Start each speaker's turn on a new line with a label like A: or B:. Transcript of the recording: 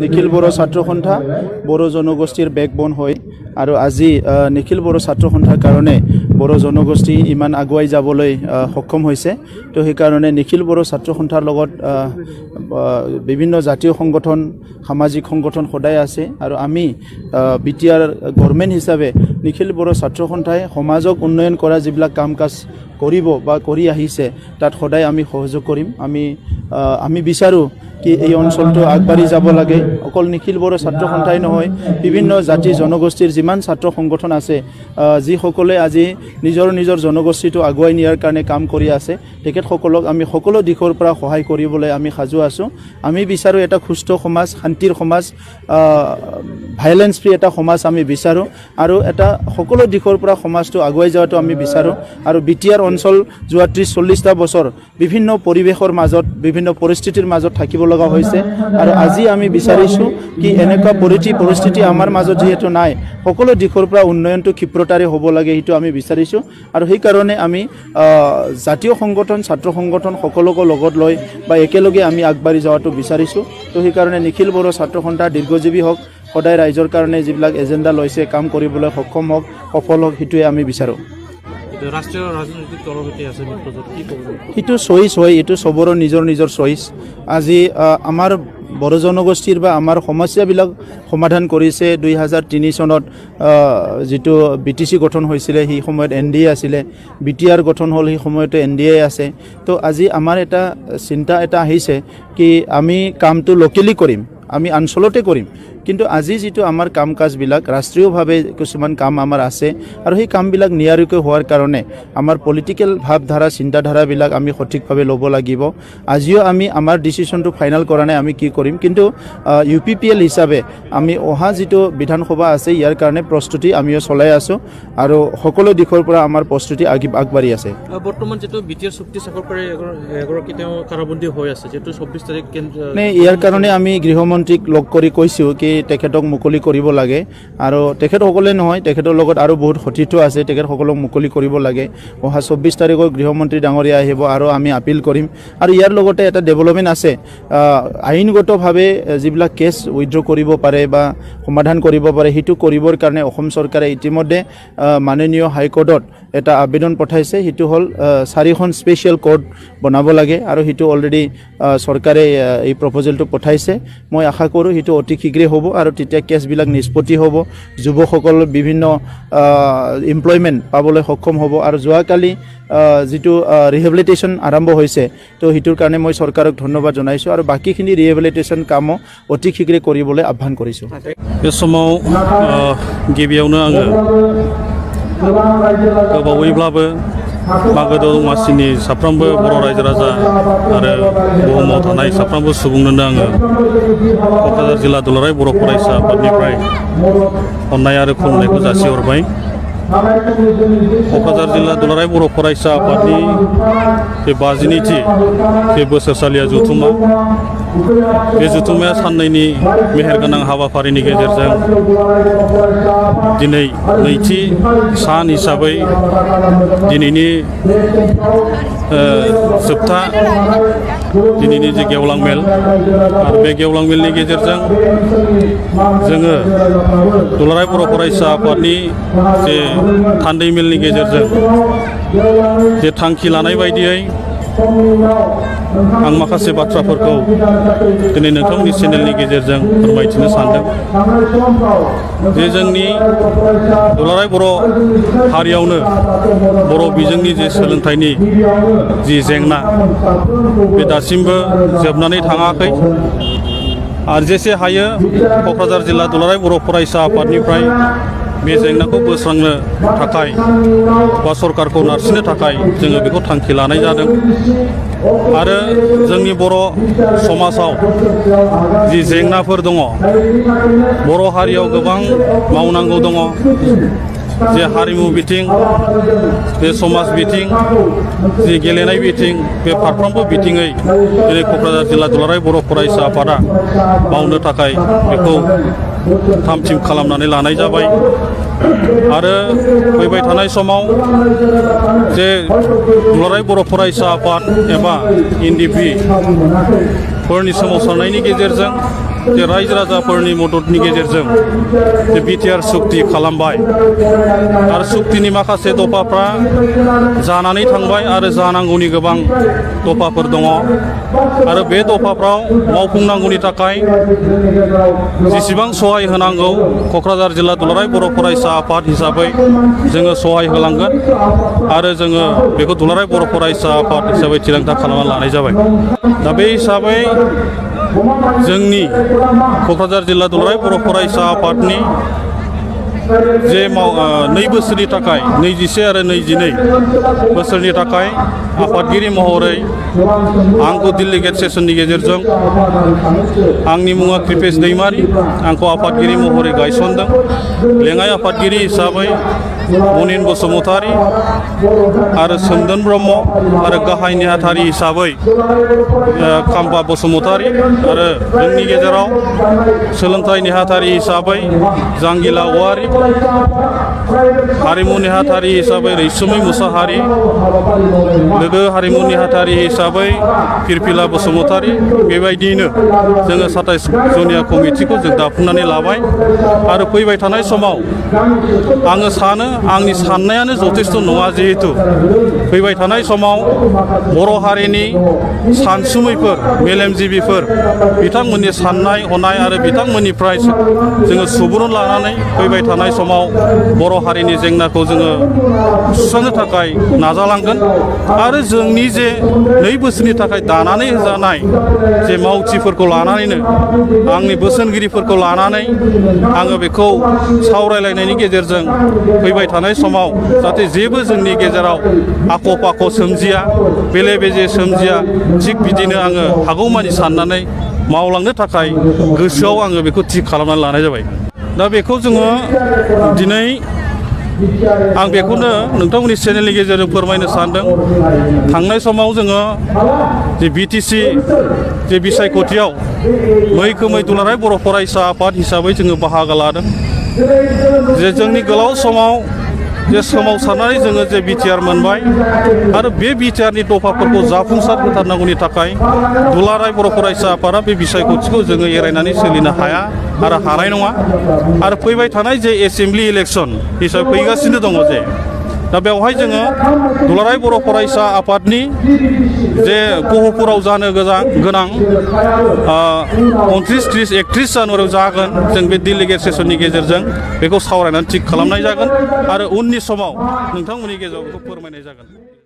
A: নিখিল বড়ো ছাত্ৰ সন্থা বড়ো জনগোষ্ঠীৰ বেকবোন হয় আৰু আজি নিখিল বড়ো ছাত্ৰ সন্থাৰ কাৰণে বড়ো জনগোষ্ঠী ইমান আগুৱাই যাবলৈ সক্ষম হৈছে তো সেইকাৰণে নিখিল বড়ো ছাত্ৰ সন্থাৰ লগত বিভিন্ন জাতীয় সংগঠন সামাজিক সংগঠন সদায় আছে আৰু আমি বিটিআৰ গভৰ্ণমেণ্ট হিচাপে নিখিল বড়ো ছাত্ৰ সন্থাই সমাজক উন্নয়ন কৰা যিবিলাক কাম কাজ কৰিব বা কৰি আহিছে তাত সদায় আমি সহযোগ কৰিম আমি বিচাৰো কি এই অঞ্চলটো আগবাঢ়ি যাব লাগে অকল নিখিল বড়ো ছাত্ৰ সন্থাই নহয় বিভিন্ন জাতি জনগোষ্ঠীৰ যিমান ছাত্ৰ সংগঠন আছে যিসকলে আজি নিজৰ জনগোষ্ঠীটো আগুৱাই নিয়াৰ কাৰণে কাম কৰি আছে তেখেতসকলক আমি সকলো দিশৰ পৰা সহায় কৰিবলৈ আমি সাজু আছোঁ আমি বিচাৰো এটা সুস্থ সমাজ শান্তিৰ সমাজ ভাইলেন্স ফ্ৰী এটা সমাজ আমি বিচাৰো আৰু এটা সকলো দিশৰ পৰা সমাজটো আগুৱাই যোৱাটো আমি বিচাৰো আৰু বিটিআৰ অঞ্চল যোৱা 30-40টা বছৰ বিভিন্ন পৰিৱেশৰ মাজত বিভিন্ন পৰিস্থিতিৰ মাজত থাকিব লগা হৈছে আৰু আজি আমি বিচাৰিছোঁ কি এনেকুৱা পৰিস্থিতি আমাৰ মাজত যেহেতু নাই সকলো দিশৰ পৰা উন্নয়নটো ক্ষিপ্ৰতাৰে হ'ব লাগে সেইটো আমি বিচাৰিছোঁ আৰু সেই কাৰণে আমি জাতীয় সংগঠন ছাত্ৰ সংগঠন সকলোকে লগত লৈ বা একেলগে আমি আগবাঢ়ি যোৱাটো বিচাৰিছোঁ তো সেই কাৰণে নিখিল বড়ো ছাত্ৰ সন্থা দীৰ্ঘজীৱী হওক সদায় ৰাইজৰ কাৰণে যিবিলাক এজেণ্ডা লৈছে কাম কৰিবলৈ সক্ষম হওক সফল হওক সেইটোৱে আমি বিচাৰোঁ
B: ৰাষ্ট্ৰীয় ৰাজনৈতিক দলৰ সৈতে আছে মিত্ৰজোঁট কি ক'ব
A: সেইটো চইচ হয় এইটো চবৰে নিজৰ চইচ আজি আমাৰ বড়ো জনগোষ্ঠীৰ বা আমাৰ সমস্যাবিলাক সমাধান কৰিছে 2003 চনত যিটো বিটিচি গঠন হৈছিলে সেই সময়ত এনডিএ আছিলে বিটিআৰ গঠন হ'ল সেই সময়তে এনডিএ আছে তো আজি আমাৰ এটা চিন্তা এটা আহিছে কি আমি কামটো লোকেলি কৰিম আমি অঞ্চলতে কৰিম কিন্তু আজি যিটো আমাৰ কাম কাজবিলাক ৰাষ্ট্ৰীয়ভাৱে কিছুমান কাম আমাৰ আছে আৰু সেই কামবিলাক নিয়াৰিকৈ হোৱাৰ কাৰণে আমাৰ পলিটিকেল ভাৱধাৰা চিন্তাধাৰাবিলাক আমি সঠিকভাৱে ল'ব লাগিব আজিও আমি আমাৰ ডিচিশ্যনটো ফাইনেল কৰা নাই আমি কি কৰিম কিন্তু UPPL হিচাপে আমি অহা যিটো বিধানসভা আছে ইয়াৰ কাৰণে প্ৰস্তুতি আমিও চলাই আছোঁ আৰু সকলো দিশৰ পৰা আমাৰ প্ৰস্তুতি আগবাঢ়ি আছে
B: বৰ্তমান যেটো বিটিআৰ চুক্তি স্বাক্ষৰ কৰি এগৰাকী তেওঁ কাৰাবন্দী হৈ আছে যেটো 24 তাৰিখ
A: ইয়াৰ কাৰণে আমি গৃহমন্ত্ৰীক লগ কৰি কৈছোঁ কি তেখেতক মুকলি কৰিব লাগে আৰু তেখেতসকলে নহয় তেখেতৰ লগত আৰু বহুত সতীৰ্থ আছে তেখেতসকলক মুকলি কৰিব লাগে অহা 24 তাৰিখত গৃহমন্ত্ৰী ডাঙৰীয়া আহিব আৰু আমি আপিল কৰিম আৰু ইয়াৰ লগতে এটা ডেভেলপমেণ্ট আছে আইনগতভাৱে যিবিলাক কেছ উইথড্ৰ কৰিব পাৰে বা সমাধান কৰিব পাৰে সেইটো কৰিবৰ কাৰণে অসম চৰকাৰে ইতিমধ্যে মাননীয় হাইকোৰ্টত এটা আবেদন পঠাইছে সেইটো হ'ল 4খন স্পেচিয়েল কোৰ্ট বনাব লাগে আৰু সেইটো অলৰেডি চৰকাৰে এই প্ৰপ'জেলটো পঠাইছে মই আশা কৰোঁ সেইটো অতি শীঘ্ৰে হ'ব আৰু তেতিয়া কেছবিলাক নিষ্পত্তি হ'ব যুৱকসকল বিভিন্ন এমপ্লয়মেণ্ট পাবলৈ সক্ষম হ'ব আৰু যোৱাকালি যিটো ৰিহেবিলিটেশ্যন আৰম্ভ হৈছে তো সেইটোৰ কাৰণে মই চৰকাৰক ধন্যবাদ জনাইছোঁ আৰু বাকীখিনি ৰিহেবিলিটেশ্যন কামো অতি শীঘ্ৰে কৰিবলৈ আহ্বান কৰিছোঁ
B: बे समाव गिबियावनो आङो गोबावैब्लाबो मागो दमासिनि साफ्रोमबो बर' रायजो राजा आरो बुहुमाव थानाय साफ्रोमबो सुबुंनोनो आङो क'क्राझार जिल्ला दुलाराय बर' फरायसा आफादनिफ्राय अननाय आरो खुलुमनायखौ जासिहरबाय क'क्राझार जिल्ला दुलाराय बर' फरायसा आफादनि बे 52थि बे बोसोरसालिया जथुमा बे जथुमाया साननैनि मेहेरगोनां हाबाफारिनि गेजेरजों दिनै नैथि सान हिसाबै दिनैनि जोबथा दिनैनि जे गेवलां मेल आरो बे गेवलां मेलनि गेजेरजों जोङो दुलाराय बर' फरायसा आफादनि जे थान्दै मेलनि गेजेरजों जे थांखि लानाय बायदियै आं माखासे बाथ्राफोरखौ दिनै नोंथांमोननि चेनेलनि गेजेरजों फोरमायथिनो सानदों जे जोंनि दुलाराय बर' हारियावनो बर' बिजोंनि जे सोलोंथाइनि जि जेंना बे दासिमबो जोबनानै थाङाखै आरो जेसे हायो क'क्राझार जिल्ला दुलाराय बर' फरायसा आफादनिफ्राय बे जेंनाखौ बोस्रांनो थाखाय बा सरकारखौ नारसिननो थाखाय जोङो बेखौ थांखि लानाय जादों आरो जोंनि बर' समाजाव जि जेंनाफोर दङ बर' हारियाव गोबां मावनांगौ दङ जे हारिमु बिथिं बे समाज बिथिं जि गेलेनाय बिथिं बे फारफ्रोमबो बिथिङै दिनै क'क्राझार जिल्ला दुलाराय बर' फरायसा आफादा मावनो थाखाय बेखौ थाम-थिम खालामनानै लानाय जाबाय आरो फैबाय थानाय समाव जे दुलाराय बर' फरायसा आफाद एबा NDP फोरनि सोमावसारनायनि गेजेरजों जे रायजो राजाफोरनि मददनि गेजेरजों जे बिटिआर सुक्ति खालामबाय आरो सुक्तिनि माखासे दफाफ्रा जानानै थांबाय आरो जानांगौनि गोबां दफाफोर दङ आरो बे दफाफ्राव मावफुंनांगौनि थाखाय जेसेबां सहाय होनांगौ क'क्राझार जिल्ला दुलाराय बर' फरायसा आफाद हिसाबै जोङो सहाय होलांगोन आरो जोङो बेखौ दुलाराय बर' फरायसा आफाद हिसाबै थिरांथा खालामना लानाय जाबाय। दा बे हिसाबै जोंनि क'क्राझार जिल्ला दुलाराय बर' फरायसा आफादनि जे 2 बोसोरनि थाखाय 21 आरो 22 बोसोरनि थाखाय आफादगिरि महरै आंखौ डेलिगेट सेसननि गेजेरजों आंनि मुङा कृपेश दैमारि आंखौ आफादगिरि महरै गायसनदों। लेङाइ आफादगिरि हिसाबै मनिन बसुमतारी आरो सोमदोन ब्रह्म आरो गाहाय नेहाथारि हिसाबै खाम्फा बसुमतारी आरो जोंनि गेजेराव सोलोंथाइ नेहाथारि हिसाबै जांगिला औवारी, हारिमु नेहाथारि हिसाबै रैसुमै मुसाहारि, लोगो हारिमु नेहाथारि हिसाबै फिरफिला बसुमतारी। बेबायदियैनो जोङो 27 जनिया कमिटिखौ जों दाफुंनानै लाबाय आरो फैबाय थानाय समाव आङो सानो आंनि साननायानो जथेस्थ' नङा, जिहेतु फैबाय थानाय समाव बर' हारिनि सानसुमैफोर मेलेमजिबिफोर बिथांमोननि साननाय हनाय आरो बिथांमोननिफ्राय जोङो सुबुरुन लानानै फैबाय थानाय समाव बर' हारिनि जेंनाखौ जोङो सुस्रांनो थाखाय नाजालांगोन आरो जोंनि जे 2 बोसोरनि थाखाय दानानै होजानाय जे मावथिफोरखौ लानानैनो आंनि बोसोनगिरिफोरखौ लानानै आङो बेखौ सावरायलायनायनि गेजेरजों फैबाय थानाय समाव जाहाथे जेबो जोंनि गेजेराव आख' फाख' सोमजिया, बेले बेजे सोमजिया, थिग बिदिनो आङो हागौमानि साननानै मावलांनो थाखाय गोसोआव आङो बेखौ थि खालामनानै लानाय जाबाय। दा बेखौ जोङो दिनै आं बेखौनो नोंथांमोननि चेनेलनि गेजेरजों फोरमायनो सानदों। थांनाय समाव जोङो जे बिटिसि जे बिसायख'थियाव मैखोमै दुलाराय बर' फरायसा आफाद हिसाबै जोङो बाहागो लादों। जे जोंनि गोलाव समाव जे सोमावसारनानै जोङो जे बिटिआर मोनबाय आरो बे बिटिआरनि दफाफोरखौ जाफुंसार होथारनांगौनि थाखाय दुलाराय बर' फरायसा आफादा बे बिसायख'थिखौ जोङो एरायनानै सोलिनो हाया आरो हानाय नङा। आरो फैबाय थानाय जे एसेम्ब्लि इलेक्सन हिसाबै फैगासिनो दङ जे दा बेवहाय जोङो दुलाराय बर' फरायसा आफादनि जे गहपुराव जानो गोनां 29, 30, 31 जानुवारियाव जागोन। जों बे डेलिगेट सेसननि गेजेरजों बेखौ सावरायनानै थिग खालामनाय जागोन आरो उननि समाव नोंथांमोननि गेजेराव बेखौ फोरमायनाय जागोन।